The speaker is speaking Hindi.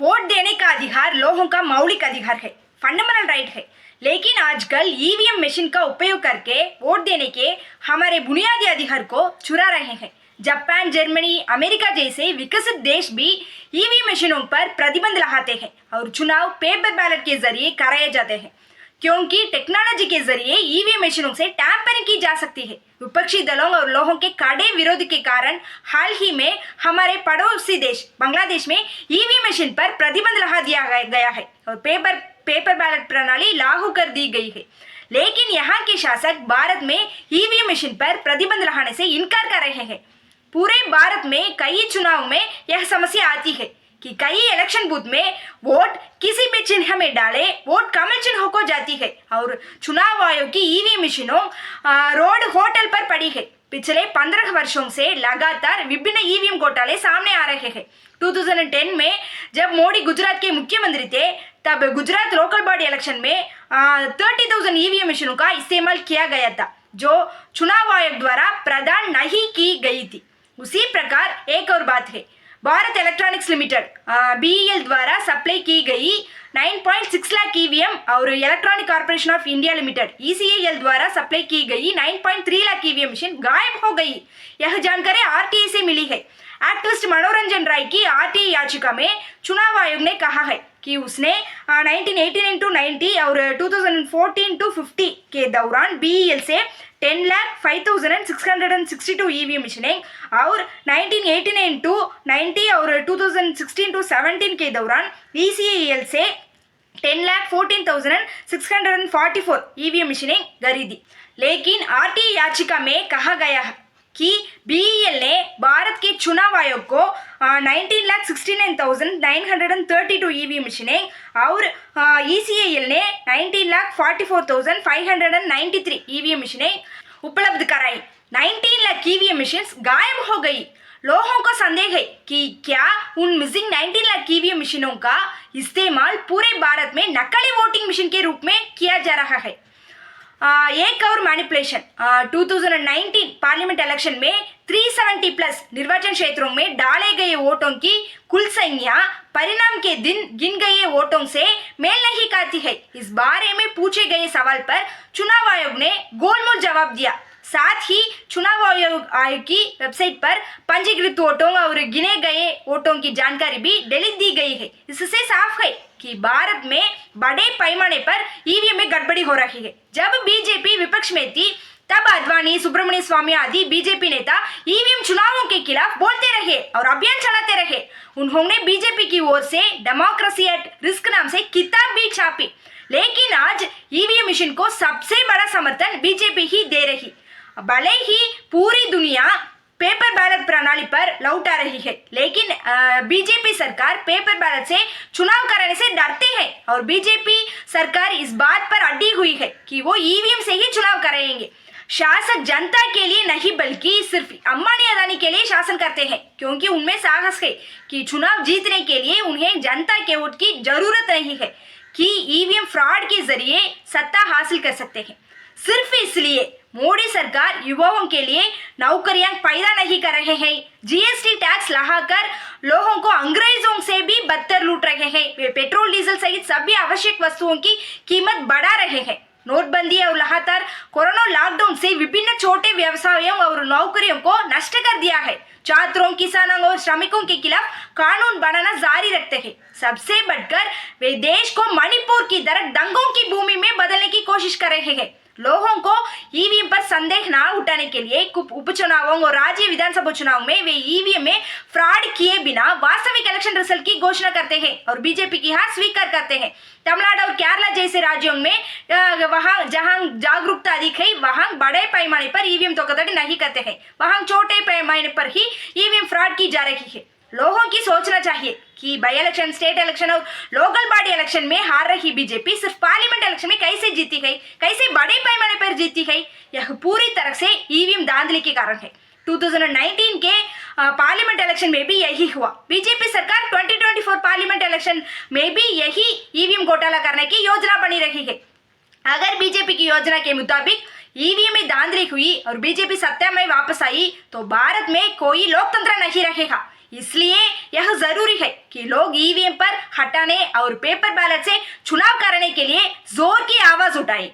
वोट देने का अधिकार लोगों का मौलिक अधिकार है, फंडामेंटल राइट है। लेकिन आजकल ईवीएम मशीन का उपयोग करके वोट देने के हमारे बुनियादी अधिकार को चुरा रहे हैं। जापान, जर्मनी, अमेरिका जैसे विकसित देश भी ईवीएम मशीनों पर प्रतिबंध लगाते हैं और चुनाव पेपर बैलेट के जरिए कराए जाते हैं, क्योंकि टेक्नोलॉजी के जरिए ईवीएम मशीनों से टैंपरिंग की जा सकती है। विपक्षी दलों और लोगों के कड़े विरोध के कारण हाल ही में हमारे पड़ोसी देश बांग्लादेश में ईवीएम मशीन पर प्रतिबंध लगा दिया गया है और पेपर बैलेट प्रणाली लागू कर दी गई है। लेकिन यहाँ के शासक भारत में ईवीएम मशीन पर प्रतिबंध लगाने से इनकार कर रहे हैं। पूरे भारत में कई चुनाव में यह समस्या आती है कि कई इलेक्शन बूथ में वोट किसी भी चिन्ह में डाले वोट कमल चिन्ह को जाती है और चुनाव आयोग की ईवीएम मशीनों रोड होटल पर पड़ी है। पिछले 15 वर्षों से लगातार विभिन्न ईवीएम घोटाले सामने आ रहे हैं। 2010 में जब मोदी गुजरात के मुख्यमंत्री थे, तब गुजरात लोकल बॉडी इलेक्शन में 30,000 ईवीएम मशीनों का इस्तेमाल किया गया था, जो चुनाव आयोग द्वारा प्रदान नहीं की गई थी। उसी प्रकार एक और बात है, भारत इलेक्ट्रॉनिक्स लिमिटेड BEL द्वारा सप्लाई की गई 9.6 लाख ईवीएम और electronic corporation of India limited ECIL द्वारा सप्लाई की गई 9.3 लाख ईवीएम मशीन गायब हो गई। यह जानकारी RTI से मिली है। एक्टिविस्ट मनोरंजन राय की RTI याचिका में चुनाव आयोग ने कहा है कि उसने 1989-90 और 2014-50 के दौरान BEL से 10,05,662 ईवीएम मशीनें और 1989-90 और 2016-17 के दौरान ECIL से 10,14,644 ईवीएम मशीनें खरीदी। लेकिन RTI याचिका में कहा गया है कि BEL ने भारत के चुनाव आयोग को 19,69,932 ईवीएम मशीनें और ECIL ने 19,44,593 ईवीएम मशीनें उपलब्ध कराई। 19 लाख ईवीएम मशीन्स गायब हो गई। लोगों को संदेह है कि क्या उन मिसिंग 19 लाख ईवीएम मशीनों का इस्तेमाल पूरे भारत में नकली वोटिंग मशीन के रूप में किया जा रहा है। एक और मैनिपुलेशन, 2019 पार्लियामेंट इलेक्शन में 370 प्लस निर्वाचन क्षेत्रों में डाले गए वोटों की कुल संख्या परिणाम के दिन गिन गए वोटों से मेल नहीं खाती है। इस बारे में पूछे गए सवाल पर चुनाव आयोग ने गोलमोल जवाब दिया। साथ ही चुनाव आयोग की वेबसाइट पर पंजीकृत वोटों और गिने गए वोटों की जानकारी भी डिलीट दी गई है। इससे साफ है कि भारत में बड़े पैमाने पर ईवीएम में गड़बड़ी हो रही है। जब बीजेपी विपक्ष में थी, तब अद्वानी, सुब्रमण्य स्वामी आदि बीजेपी नेता ईवीएम चुनावों के खिलाफ बोलते रहे और अभियान चलाते रहे। उन्होंने बीजेपी की ओर से डेमोक्रेसी एट रिस्क नाम से किताब भी छापी। लेकिन आज ईवीएम मशीन को सबसे बड़ा समर्थन बीजेपी ही दे रही। भले ही पूरी दुनिया पेपर बैलेट प्रणाली पर लौटा रही है, लेकिन बीजेपी सरकार पेपर बैलेट से चुनाव कराने से डरते हैं और बीजेपी सरकार इस बात पर अड़ी हुई है कि वो ईवीएम से ही चुनाव कराएंगे। शासक जनता के लिए नहीं बल्कि सिर्फ अंबानी अदानी के लिए शासन करते हैं, क्योंकि उनमें साहस है कि चुनाव जीतने के लिए उन्हें जनता के वोट की जरूरत नहीं है कि ईवीएम फ्रॉड के जरिए सत्ता हासिल कर सकते हैं। सिर्फ इसलिए मोदी सरकार युवाओं के लिए नौकरियां पैदा नहीं कर रहे हैं। GST टैक्स लगाकर लोगों को अंग्रेजों से भी बदतर लूट रहे हैं। वे पेट्रोल, डीजल सहित सभी आवश्यक वस्तुओं की कीमत बढ़ा रहे हैं। नोटबंदी और लगातार कोरोना लॉकडाउन से विभिन्न छोटे व्यवसायों और नौकरियों को नष्ट कर दिया है। छात्रों, किसानों और श्रमिकों के खिलाफ कानून बनाना जारी रखते हैं। सबसे बढ़कर वे देश को मणिपुर की तरह दंगों की भूमि में बदलने की कोशिश कर रहे हैं। लोगों को ईवीएम पर संदेह न उठाने के लिए उपचुनावों और राज्य विधानसभा चुनाव में वे ईवीएम में फ्रॉड किए बिना वास्तविक इलेक्शन रिजल्ट की घोषणा करते हैं और बीजेपी की हार स्वीकार करते हैं। तमिलनाडु और केरला जैसे राज्यों में वहां जहां जागरूकता अधिक है, वहां बड़े पैमाने पर ईवीएम धोखाधड़ी नहीं करते हैं। वहां छोटे पैमाने पर ही ईवीएम फ्रॉड की जा रही है। लोगों की सोचना चाहिए कि बाई इलेक्शन, स्टेट इलेक्शन और लोकल बॉडी इलेक्शन में हार रही बीजेपी सिर्फ पार्लियामेंट इलेक्शन में कैसे जीती है, कैसे बड़े पैमाने पर जीती है, यह पूरी तरह से ईवीएम धांधली के कारण है। 2019 के पार्लियामेंट इलेक्शन में भी यही हुआ। बीजेपी सरकार 2024 पार्लियामेंट इलेक्शन में भी यही ईवीएम घोटाला करने की योजना बनी रही है। अगर बीजेपी की योजना के मुताबिक ईवीएम में धांधली हुई और बीजेपी सत्ता में वापस आई तो भारत में कोई लोकतंत्र नहीं रहेगा। इसलिए यह जरूरी है कि लोग ईवीएम पर हटाने और पेपर बैलेट से चुनाव कराने के लिए जोर की आवाज उठाएं।